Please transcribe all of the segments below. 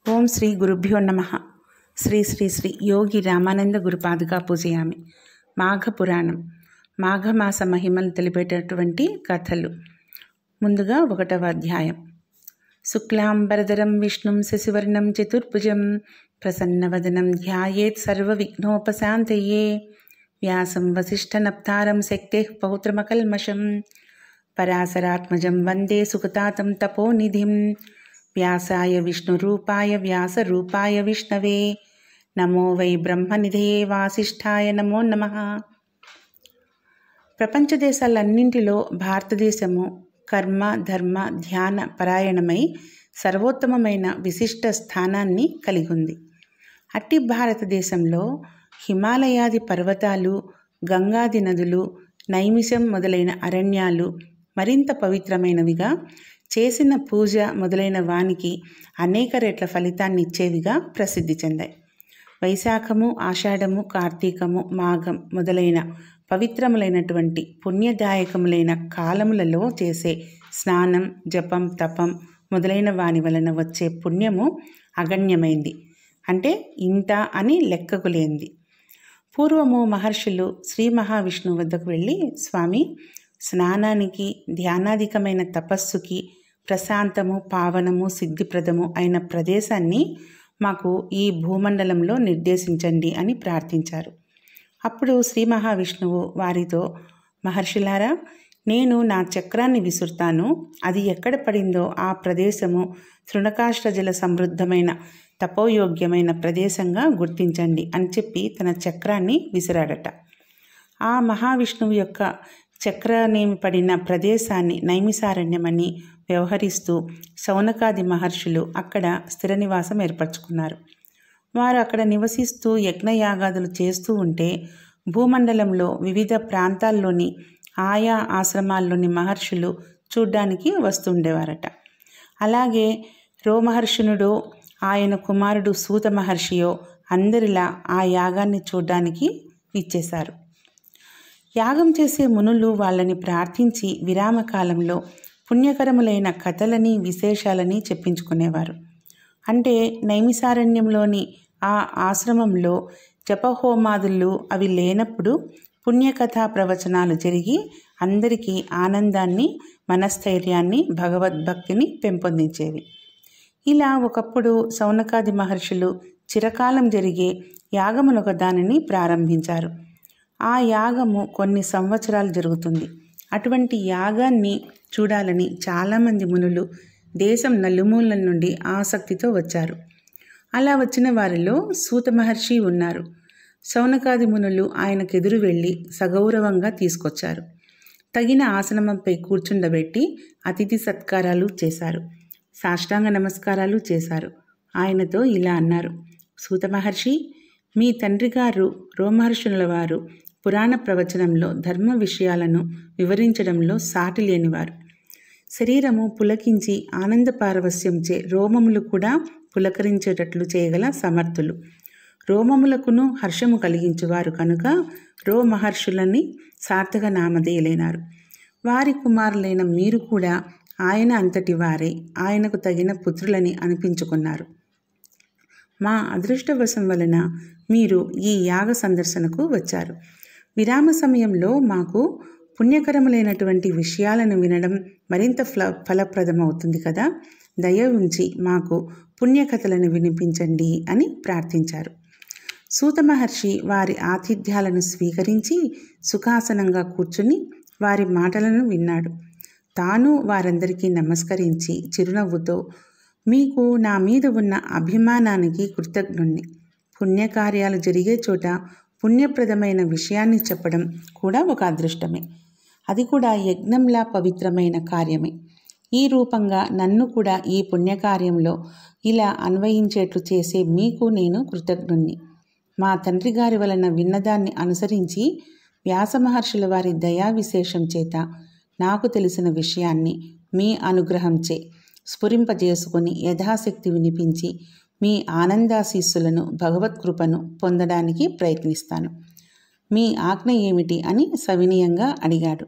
ఓం శ్రీ గురుభ్యో నమః. శ్రీ శ్రీ శ్రీ యోగి రామానంద గురుపాదుగా పూజయామి. మాఘపురాణం మాఘమాస మహిమలు తెలిపేటటువంటి కథలు. ముందుగా 1వ అధ్యాయం. శుక్లాంబరధరం విష్ణుం శశివర్ణం చతుర్భుజం ప్రసన్నవదనం ధ్యాయేత్ సర్వవిఘ్నోపశాంతయే. వ్యాసం వసిష్ఠనప్తారం శక్తేః పౌత్రమకల్మషం పరాశరాత్మజం వందే సుఖతాతం తపోనిధిం. వ్యాసాయ విష్ణురూపాయ వ్యాసరూపాయ విష్ణవే నమో వై బ్రహ్మనిధయే వాసిష్ఠాయ నమో నమః. ప్రపంచ దేశాలన్నింటిలో భారతదేశము కర్మ ధర్మ ధ్యాన పరాయణమై సర్వోత్తమమైన విశిష్ట స్థానాన్ని కలిగి ఉంది. అట్టి భారతదేశంలో హిమాలయాది పర్వతాలు, గంగాది నదులు, నైమిషం మొదలైన అరణ్యాలు మరింత పవిత్రమైనవిగా, చేసిన పూజ మొదలైన వానికి అనేక రెట్ల ఫలితాన్ని ఇచ్చేవిగా ప్రసిద్ధి చెందాయి. వైశాఖము, ఆషాఢము, కార్తీకము, మాఘం మొదలైన పవిత్రములైనటువంటి పుణ్యదాయకములైన కాలములలో చేసే స్నానం, జపం, తపం మొదలైన వాని వలన వచ్చే పుణ్యము అగణ్యమైంది, అంటే ఇంత అని లెక్కకు లేనిది. పూర్వము మహర్షులు శ్రీ మహావిష్ణువు వద్దకు వెళ్ళి, స్వామి, స్నానానికి, ధ్యానాధికమైన తపస్సుకి, ప్రశాంతము, పావనము, సిద్ధిప్రదము అయిన ప్రదేశాన్ని మాకు ఈ భూమండలంలో నిర్దేశించండి అని ప్రార్థించారు. అప్పుడు శ్రీ మహావిష్ణువు వారితో, మహర్షులారా, నేను నా చక్రాన్ని విసురుతాను, అది ఎక్కడ పడిందో ఆ ప్రదేశము తృణకాష్ఠజల సమృద్ధమైన తపోయోగ్యమైన ప్రదేశంగా గుర్తించండి అని చెప్పి తన చక్రాన్ని విసిరాడట. ఆ మహావిష్ణువు యొక్క చక్రనేమి పడిన ప్రదేశాన్ని నైమిసారణ్యమని వ్యవహరిస్తూ శౌనకాది మహర్షులు అక్కడ స్థిర నివాసం ఏర్పరచుకున్నారు. వారు అక్కడ నివసిస్తూ యజ్ఞయాగాదులు చేస్తూ ఉంటే భూమండలంలో వివిధ ప్రాంతాల్లోని ఆయా ఆశ్రమాల్లోని మహర్షులు చూడ్డానికి వస్తుండేవారట. అలాగే రోమహర్షునుడో ఆయన కుమారుడు సూత మహర్షియో అందరిలా ఆ యాగాన్ని చూడ్డానికి ఇచ్చేశారు. యాగం చేసే మునులు వాళ్ళని ప్రార్థించి విరామకాలంలో పుణ్యకరములైన కథలని విశేషాలని చెప్పించుకునేవారు. అంటే నైమిసారణ్యంలోని ఆ ఆశ్రమంలో జపహోమాదులు అవి లేనప్పుడు పుణ్యకథా ప్రవచనాలు జరిగి అందరికీ ఆనందాన్ని, మనస్థైర్యాన్ని, భగవద్భక్తిని పెంపొందించేవి. ఇలా ఒకప్పుడు శౌనకాది మహర్షులు చిరకాలం జరిగే యాగమునొక దానిని ప్రారంభించారు. ఆ యాగము కొన్ని సంవత్సరాలు జరుగుతుంది. అటువంటి యాగాన్ని చూడాలని చాలామంది మునులు దేశం నలుమూలల నుండి ఆసక్తితో వచ్చారు. అలా వచ్చిన వారిలో సూత మహర్షి ఉన్నారు. శౌనకాది మునులు ఆయనకెదురు వెళ్ళి సగౌరవంగా తీసుకొచ్చారు. తగిన ఆసనమంపై కూర్చుండబెట్టి అతిథి సత్కారాలు చేశారు. సాష్టాంగ నమస్కారాలు చేశారు. ఆయనతో ఇలా అన్నారు, సూత మహర్షి, మీ తండ్రి గారు రోమహర్షుల వారు పురాణ ప్రవచనంలో ధర్మ విషయాలను వివరించడంలో సాటి లేనివారు. శరీరము పులకించి ఆనంద పారవస్యంచే రోమములు కూడా పులకరించేటట్లు చేయగల సమర్థులు. రోమములకును హర్షము కలిగించువారు కనుక రోమహర్షులని సార్థక నామధేయులైనారు. వారి కుమారులైన మీరు కూడా ఆయన అంతటి వారే ఆయనకు తగిన పుత్రులని అనిపించుకున్నారు. మా అదృష్టవశం వలన మీరు ఈ యాగ సందర్శనకు వచ్చారు. విరామ సమయంలో మాకు పుణ్యకరములైనటువంటి విషయాలను వినడం మరింత ఫలప్రదమవుతుంది కదా, దయ ఉంచి మాకు పుణ్యకథలను వినిపించండి అని ప్రార్థించారు. సూత మహర్షి వారి ఆతిథ్యాలను స్వీకరించి సుఖాసనంగా కూర్చుని వారి మాటలను విన్నాడు. తాను వారందరికీ నమస్కరించి చిరునవ్వుతో, మీకు నా మీద ఉన్న అభిమానానికి కృతజ్ఞుణ్ణి. పుణ్యకార్యాలు జరిగే చోట పుణ్యప్రదమైన విషయాన్ని చెప్పడం కూడా ఒక అదృష్టమే, అది కూడా యజ్ఞంలా పవిత్రమైన కార్యమే. ఈ రూపంగా నన్ను కూడా ఈ పుణ్యకార్యంలో ఇలా అన్వయించేట్లు చేసే మీకు నేను కృతజ్ఞుణ్ణి. మా తండ్రి గారి వలన విన్నదాన్ని అనుసరించి వ్యాస మహర్షుల వారి దయా విశేషం చేత నాకు తెలిసిన విషయాన్ని మీ అనుగ్రహంచే స్ఫురింపజేసుకొని యథాశక్తి వినిపించి మీ ఆనందాశీస్సులను, భగవత్కృపను పొందడానికి ప్రయత్నిస్తాను. మీ ఆజ్ఞ ఏమిటి అని సవినయంగా అడిగాడు.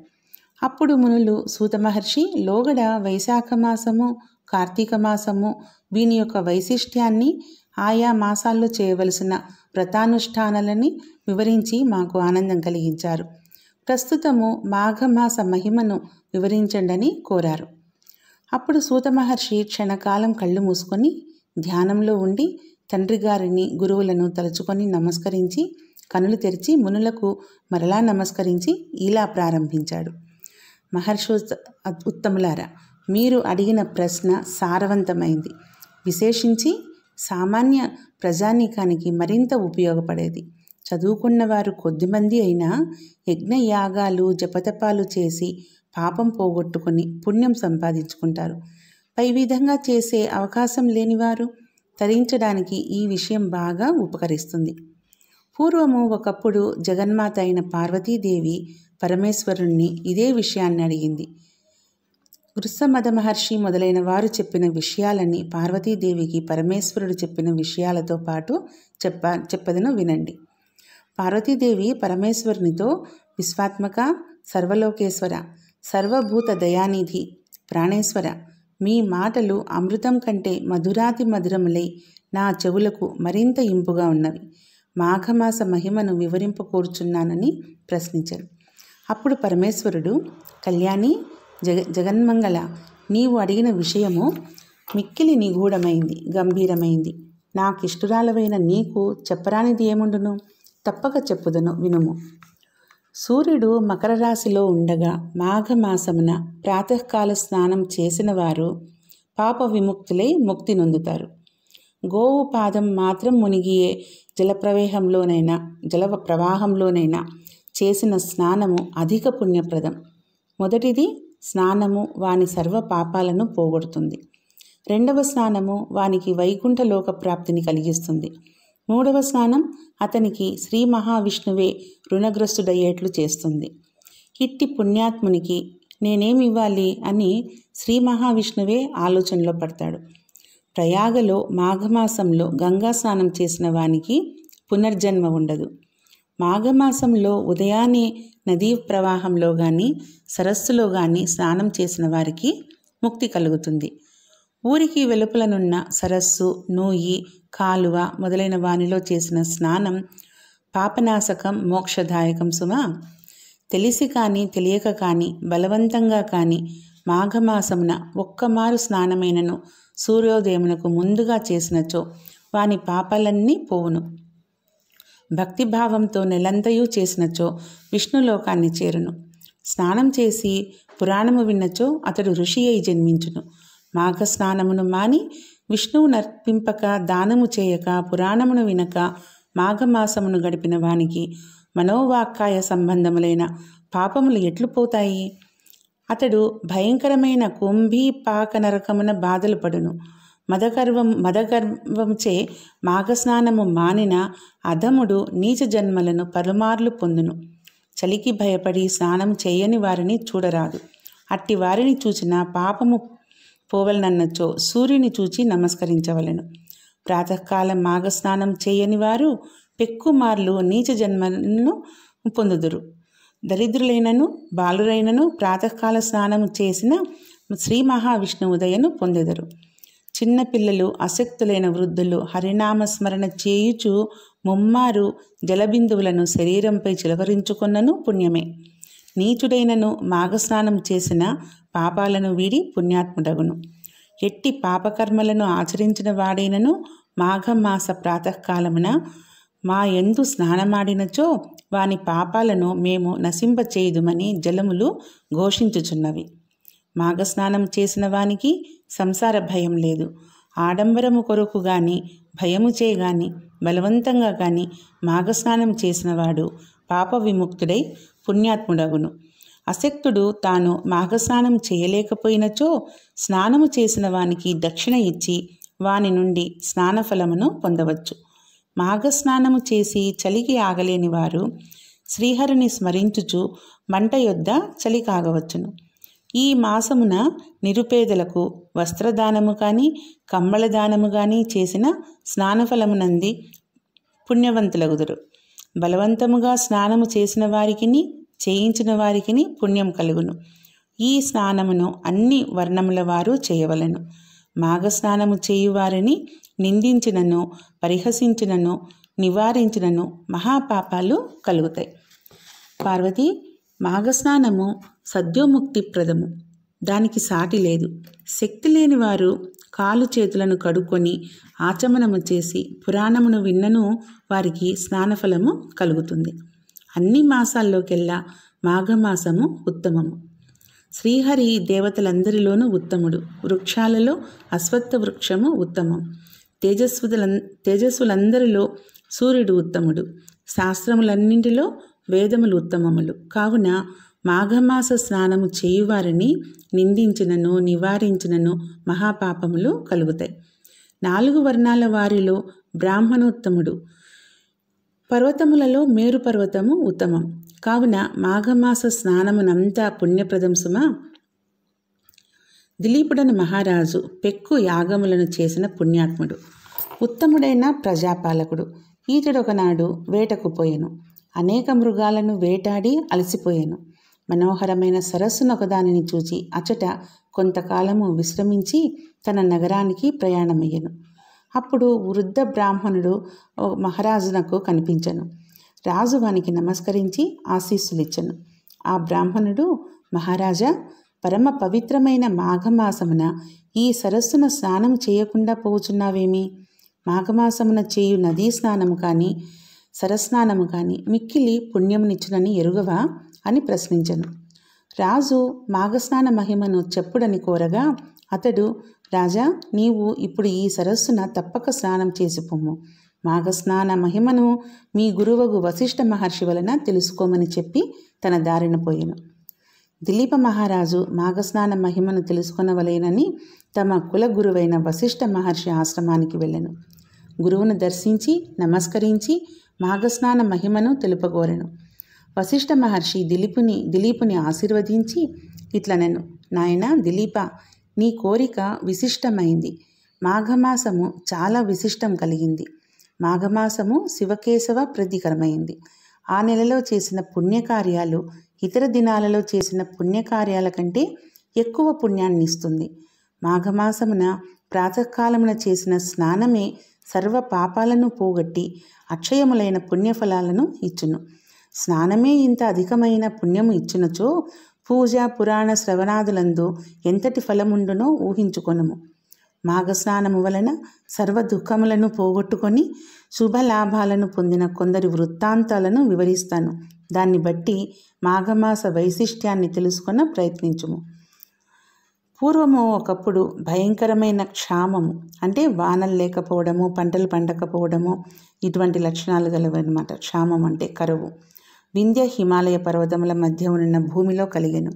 అప్పుడు మునులు సూత మహర్షి, లోగడ వైశాఖ మాసము, కార్తీక మాసము, వీని యొక్క వైశిష్ట్యాన్ని, ఆయా మాసాల్లో చేయవలసిన వ్రతానుష్ఠానాలని వివరించి మాకు ఆనందం కలిగించారు. ప్రస్తుతము మాఘమాస మహిమను వివరించండని కోరారు. అప్పుడు సూత మహర్షి క్షణకాలం కళ్ళు మూసుకొని ధ్యానంలో ఉండి తండ్రి గారిని, గురువులను తలుచుకొని నమస్కరించి కనులు తెరిచి మునులకు మరలా నమస్కరించి ఇలా ప్రారంభించాడు. మహర్షి ఉత్తములారా, మీరు అడిగిన ప్రశ్న సారవంతమైంది, విశేషించి సామాన్య ప్రజానీకానికి మరింత ఉపయోగపడేది. చదువుకున్నవారు కొద్దిమంది అయినా యజ్ఞయాగాలు, జపతపాలు చేసి పాపం పోగొట్టుకుని పుణ్యం సంపాదించుకుంటారు. పై విధంగా చేసే అవకాశం లేనివారు తరించడానికి ఈ విషయం బాగా ఉపకరిస్తుంది. పూర్వము ఒకప్పుడు జగన్మాత అయిన పార్వతీదేవి పరమేశ్వరుణ్ణి ఇదే విషయాన్ని అడిగింది. వృషమద మహర్షి మొదలైన వారు చెప్పిన విషయాలని పార్వతీదేవికి పరమేశ్వరుడు చెప్పిన విషయాలతో పాటు చెప్పదను వినండి. పార్వతీదేవి పరమేశ్వరునితో, విశ్వాత్మక, సర్వలోకేశ్వర, సర్వభూత దయానిధి, ప్రాణేశ్వర, మీ మాటలు అమృతం కంటే మధురాతి మధురములై నా చెవులకు మరింత ఇంపుగా ఉన్నవి. మాఘమాస మహిమను వివరింప కోరుచున్నానని ప్రశ్నించాడు. అప్పుడు పరమేశ్వరుడు, కళ్యాణి, జగన్మంగళ, నీవు అడిగిన విషయము మిక్కిలి నిగూఢమైంది, గంభీరమైంది. నాకిష్టురాలవైన నీకు చెప్పరానిది ఏముండును? తప్పక చెప్పుదను, వినుము. సూర్యుడు మకర రాశిలో ఉండగా మాఘమాసమున ప్రాతకాల స్నానం చేసిన వారు పాప విముక్తులై ముక్తి నొందుతారు. గోవు పాదం మాత్రం మునిగియే జల ప్రవాహంలోనైనా చేసిన స్నానము అధిక పుణ్యప్రదం. మొదటిది స్నానము వాని సర్వ పాపాలను పోగొడుతుంది. రెండవ స్నానము వానికి వైకుంఠ లోక ప్రాప్తిని కలిగిస్తుంది. మూడవ స్నానం అతనికి శ్రీ మహావిష్ణువే రుణగ్రస్తుడయ్యేట్లు చేస్తుంది. ఇట్టి పుణ్యాత్మునికి నేనేమివ్వాలి అని శ్రీ మహావిష్ణువే ఆలోచనలో పడతాడు. ప్రయాగలో మాఘమాసంలో గంగా స్నానం చేసిన వానికి పునర్జన్మ ఉండదు. మాఘమాసంలో ఉదయాన్నే నదీ ప్రవాహంలో కానీ సరస్సులో కానీ స్నానం చేసిన వారికి ముక్తి కలుగుతుంది. ఊరికి వెలుపలనున్న సరస్సు, నూయి, కాలువ మొదలైన వానిలో చేసిన స్నానం పాపనాశకం, మోక్షదాయకం సుమా. తెలిసి కానీ తెలియక కానీ బలవంతంగా కానీ మాఘమాసమున ఒక్కమారు స్నానమైనను సూర్యోదయమునకు ముందుగా చేసినచో వాని పాపాలన్నీ పోవును. భక్తిభావంతో నెలంతయు చేసినచో విష్ణులోకాన్ని చేరును. స్నానం చేసి పురాణము విన్నచో అతడు ఋషి అయి జన్మించును. మాఘ స్నానమును మాని విష్ణువు నర్పింపక, దానము చేయక, పురాణమును వినక మాఘమాసమును గడిపిన వానికి మనోవాక్కాయ సంబంధములైన పాపములు ఎట్లు పోతాయి? అతడు భయంకరమైన కుంభీపాక నరకమున బాధలు పడును. మదగర్వంచే మాఘస్నానము మానిన అధముడు నీచ జన్మలను పలుమార్లు పొందును. చలికి భయపడి స్నానం చేయని వారిని చూడరాదు. అట్టి వారిని చూచిన పాపము పోవలనన్నచో సూర్యుని చూచి నమస్కరించవలెను. ప్రాతకాలం మాఘస్నానం చేయని వారు పెక్కుమార్లు నీచ జన్మలను పొందుదురు. దరిద్రులైనను బాలురైనను ప్రాతకాల స్నానము చేసిన శ్రీ మహావిష్ణువు దయను పొందెదరు. చిన్నపిల్లలు, అశక్తులైన వృద్ధులు హరినామస్మరణ చేయుచు ముమ్మారు జలబిందువులను శరీరంపై చిలకరించుకొన్నను పుణ్యమే. నీచుడైనను మాఘస్నానం చేసిన పాపాలను వీడి పుణ్యాత్ముడగును. ఎట్టి పాపకర్మలను ఆచరించిన వాడైనను మాఘమాస ప్రాతకాలమున మా యందు స్నానమాడినచో వాని పాపాలను మేము నశింపచేయుదుమని జలములు ఘోషించుచున్నవి. మాఘస్నానం చేసిన వానికి సంసార భయం లేదు. ఆడంబరము కొరకు గాని భయము చేయగాని బలవంతంగా కానీ మాఘస్నానం చేసినవాడు పాప విముక్తుడై పుణ్యాత్ముడగును. అశక్తుడు తాను మాఘస్నానం చేయలేకపోయినచో స్నానము చేసిన వానికి దక్షిణ ఇచ్చి వాని నుండి స్నానఫలమును పొందవచ్చు. మాఘస్నానము చేసి చలికి ఆగలేని వారు శ్రీహరిని స్మరించుచు మంట యొద్ద చలి కాగవచ్చును. ఈ మాసమున నిరుపేదలకు వస్త్రదానము కానీ కంబళదానము కానీ చేసిన స్నానఫలమునంది పుణ్యవంతులగుదురు. బలవంతముగా స్నానము చేసిన వారికిని చేయించిన వారికిని పుణ్యం కలుగును. ఈ స్నానమును అన్ని వర్ణముల వారు చేయవలెను. మాఘస్నానము చేయువారిని నిందించినను పరిహసించినను నివారించినను మహాపాపాలు కలుగుతాయి. పార్వతి, మాఘస్నానము సద్యోముక్తిప్రదము, దానికి సాటి లేదు. శక్తి లేని వారు కాలు చేతులను కడుక్కొని ఆచమనము చేసి పురాణమును విన్నను వారికి స్నానఫలము కలుగుతుంది. అన్ని మాసాల్లోకెల్లా మాఘమాసము ఉత్తమము. శ్రీహరి దేవతలందరిలోనూ ఉత్తముడు. వృక్షాలలో అశ్వత్థ వృక్షము ఉత్తమం. తేజస్సులందరిలో సూర్యుడు ఉత్తముడు. శాస్త్రములన్నింటిలో వేదములు ఉత్తమములు. కావున మాఘమాస స్నానము చేయువారిని నిందించినను నివారించినను మహాపాపములు కలుగుతాయి. 4 వర్ణాల వారిలో బ్రాహ్మణోత్తముడు. పర్వతములలో మేరు పర్వతము ఉత్తమం. కావున మాఘమాస స్నానమునంతా పుణ్యప్రదం సుమా. దిలీపుడను మహారాజు పెక్కు యాగములను చేసిన పుణ్యాత్ముడు. ఉత్తముడైన ప్రజాపాలకుడు. ఈతడొకనాడు వేటకు పోయెను. అనేక మృగాలను వేటాడి అలసిపోయాను. మనోహరమైన సరస్సునొకదానిని చూచి అచట కొంతకాలము విశ్రమించి తన నగరానికి ప్రయాణమయ్యను. అప్పుడు వృద్ధ బ్రాహ్మణుడు మహారాజునకు కనిపించెను. రాజు వానికి నమస్కరించి ఆశీస్సులిచ్చెను. ఆ బ్రాహ్మణుడు, మహారాజా, పరమ పవిత్రమైన మాఘమాసమున ఈ సరస్సున స్నానం చేయకుండా పోవుచున్నావేమి? మాఘమాసమున చేయు నదీ స్నానము కానీ సరస్నానము కానీ మిక్కిలి పుణ్యమునిచ్చునని ఎరుగవా అని ప్రశ్నించెను. రాజు మాఘస్నాన మహిమను చెప్పుడని కోరగా అతడు, రాజా, నీవు ఇప్పుడు ఈ సరస్సున తప్పక స్నానం చేసి పొమ్ము. మాఘస్నాన మహిమను మీ గురువగు వశిష్ఠ మహర్షి వలన తెలుసుకోమని చెప్పి తన దారిన పోయెను. దిలీప మహారాజు మాఘస్నాన మహిమను తెలుసుకొనవలేనని తమ కుల గురువైన వశిష్ఠ మహర్షి ఆశ్రమానికి వెళ్ళెను. గురువును దర్శించి నమస్కరించి మాఘస్నాన మహిమను తెలుపగోరెను. వశిష్ఠ మహర్షి దిలీపుని ఆశీర్వదించి ఇట్లనెను, నాయనా దిలీప, నీ కోరిక విశిష్టమైంది. మాఘమాసము చాలా విశిష్టం కలిగింది. మాఘమాసము శివకేశవ ప్రీతికరమైంది. ఆ నెలలో చేసిన పుణ్యకార్యాలు ఇతర దినాలలో చేసిన పుణ్యకార్యాల కంటే ఎక్కువ పుణ్యాన్ని ఇస్తుంది. మాఘమాసమున ప్రాతకాలమున చేసిన స్నానమే సర్వ పాపాలను పోగొట్టి అక్షయములైన పుణ్యఫలాలను ఇచ్చును. స్నానమే ఇంత అధికమైన పుణ్యము ఇచ్చినచో పూజ పురాణ శ్రవణాదులందు ఎంతటి ఫలముండునో ఊహించుకొనుము. మాఘస్నానము వలన సర్వ దుఃఖములను పోగొట్టుకొని శుభలాభాలను పొందిన కొందరి వృత్తాంతాలను వివరిస్తాను. దాన్ని బట్టి మాఘమాస వైశిష్ట్యాన్ని తెలుసుకొన ప్రయత్నించుము. పూర్వము ఒకప్పుడు భయంకరమైన క్షామము, అంటే వానలు లేకపోవడము, పంటలు పండకపోవడము, ఇటువంటి లక్షణాలు గలవన్నమాట. క్షామం అంటే కరువు వింధ్య హిమాలయ పర్వతముల మధ్య ఉన్న భూమిలో కలిగెను.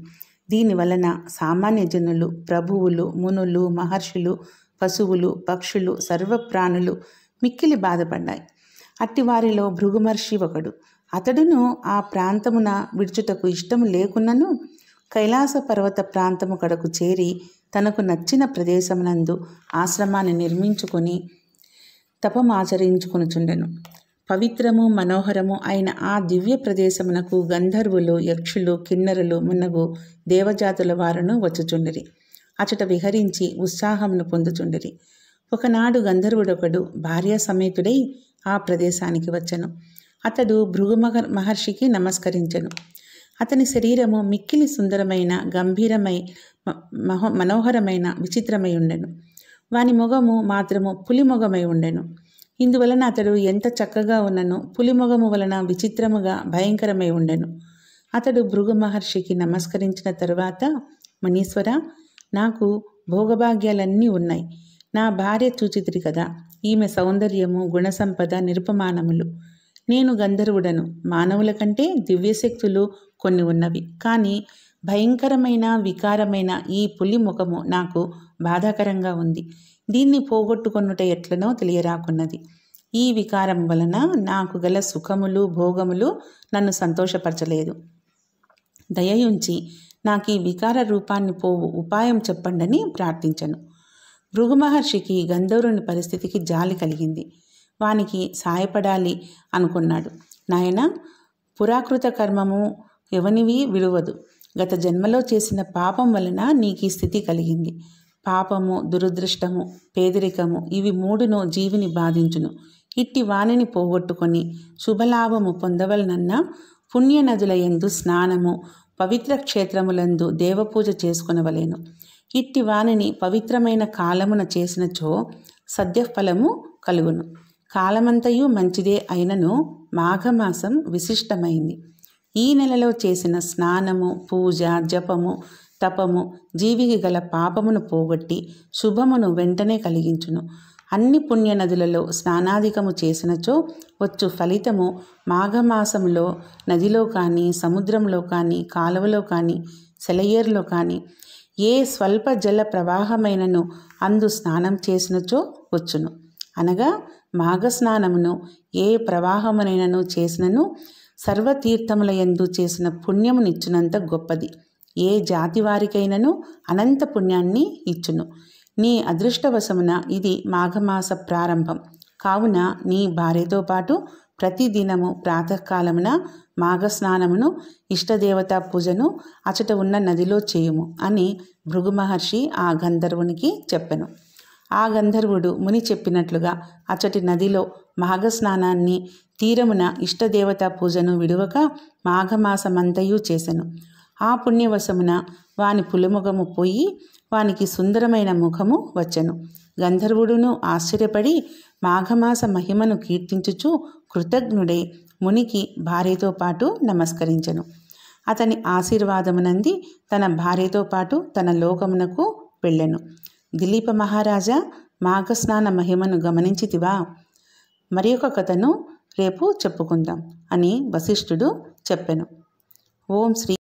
దీని వలన సామాన్య జనులు, ప్రభువులు, మునులు, మహర్షులు, పశువులు, పక్షులు, సర్వప్రాణులు మిక్కిలి బాధపడ్డాయి. అట్టి వారిలో భృగుమహర్షి ఒకడు. అతడును ఆ ప్రాంతమున విడుచుటకు ఇష్టము లేకున్నను కైలాస పర్వత ప్రాంతము కడకు చేరి తనకు నచ్చిన ప్రదేశమునందు ఆశ్రమాన్ని నిర్మించుకొని తపమాచరించుకొనుచుండెను. పవిత్రము మనోహరము అయిన ఆ దివ్య ప్రదేశమునకు గంధర్వులు, యక్షులు, కిన్నరులు మున్నగు దేవజాతుల వారును వచ్చుచుండిరి. అచట విహరించి ఉత్సాహమును పొందుచుండిరి. ఒకనాడు గంధర్వుడొకడు భార్య సమేతుడై ఆ ప్రదేశానికి వచ్చెను. అతడు భృగు మహర్షికి నమస్కరించెను. అతని శరీరము మిక్కిలి సుందరమైన, గంభీరమై, మనోహరమైన, విచిత్రమై ఉండెను. వాని మొగము మాత్రము పులిమొగమై ఉండెను. ఇందువలన అతడు ఎంత చక్కగా ఉన్నను పులిమొగము వలన విచిత్రముగా భయంకరమై ఉండెను. అతడు భృగు మహర్షికి నమస్కరించిన తరువాత, మునీశ్వర, నాకు భోగభాగ్యాలన్నీ ఉన్నాయి. నా భార్య చూచితిరి కదా, ఈమె సౌందర్యము, గుణసంపద నిరుపమానములు. నేను గంధర్వుడను. మానవుల కంటే దివ్యశక్తులు కొన్ని ఉన్నవి. కానీ భయంకరమైన, వికారమైన ఈ పులి ముఖము నాకు బాధాకరంగా ఉంది. దీన్ని పోగొట్టుకొనుట ఎట్లనో తెలియరాకున్నది. ఈ వికారం వలన నాకు గల సుఖములు, భోగములు నన్ను సంతోషపరచలేదు. దయయుంచి నాకు ఈ వికార రూపాన్ని పోవు ఉపాయం చెప్పండని ప్రార్థించను. భృగు మహర్షికి గంధర్వుని పరిస్థితికి జాలి కలిగింది. వానికి సాయపడాలి అనుకున్నాడు. నాయన, పురాకృత కర్మము ఎవనివి విడువదు. గత జన్మలో చేసిన పాపం వలన నీకు ఈ స్థితి కలిగింది. పాపము, దురదృష్టము, పేదరికము ఇవి మూడును జీవిని బాధించును. ఇట్టి వానిని పోగొట్టుకొని శుభలాభము పొందవలనన్నా పుణ్యనదుల యందు స్నానము, పవిత్ర క్షేత్రములందు దేవపూజ చేసుకొనవలెను. ఇట్టి వానిని పవిత్రమైన కాలమున చేసినచో సద్యఫలము కలుగును. కాలమంతయు మంచిదే అయినను మాఘమాసం విశిష్టమైంది. ఈ నెలలో చేసిన స్నానము, పూజ, జపము, తపము జీవికి గల పాపమును పోగొట్టి శుభమును వెంటనే కలిగించును. అన్ని పుణ్యనదులలో స్నానాధికము చేసినచో వచ్చు ఫలితము మాఘమాసంలో నదిలో కానీ, సముద్రంలో కానీ, కాలువలో కానీ, సెలయేరులో కానీ ఏ స్వల్ప జల ప్రవాహమైనను అందు స్నానం చేసినచో వచ్చును. అనగా మాఘస్నానమును ఏ ప్రవాహమునైనను చేసినను సర్వతీర్థముల యందు చేసిన పుణ్యమునిచ్చునంత గొప్పది. ఏ జాతి వారికైనను అనంత పుణ్యాన్ని ఇచ్చును. నీ అదృష్టవశమున ఇది మాఘమాస ప్రారంభం కావున నీ భార్యతో పాటు ప్రతిదినము ప్రాతకాలమున మాఘస్నానమును, ఇష్టదేవతా పూజను అచట ఉన్న నదిలో చేయుము అని భృగు మహర్షి ఆ గంధర్వునికి చెప్పెను. ఆ గంధర్వుడు ముని చెప్పినట్లుగా అచటి నదిలో మాఘస్నానాన్ని, తీరమున ఇష్టదేవతా పూజను విడువక మాఘమాసమంతయు చేసెను. ఆ పుణ్యవశమున వాని పులిముఖము పోయి వానికి సుందరమైన ముఖము వచ్చెను. గంధర్వుడును ఆశ్చర్యపడి మాఘమాస మహిమను కీర్తించుచు కృతజ్ఞుడై మునికి భార్యతో పాటు నమస్కరించెను. అతని ఆశీర్వాదమునంది తన భార్యతో పాటు తన లోకమునకు వెళ్ళెను. దిలీప మహారాజా, మాఘస్నాన మహిమను గమనించితివా? మరి ఒక కథను రేపు చెప్పుకుందాం అని వశిష్ఠుడు చెప్పెను. ఓం శ్రీ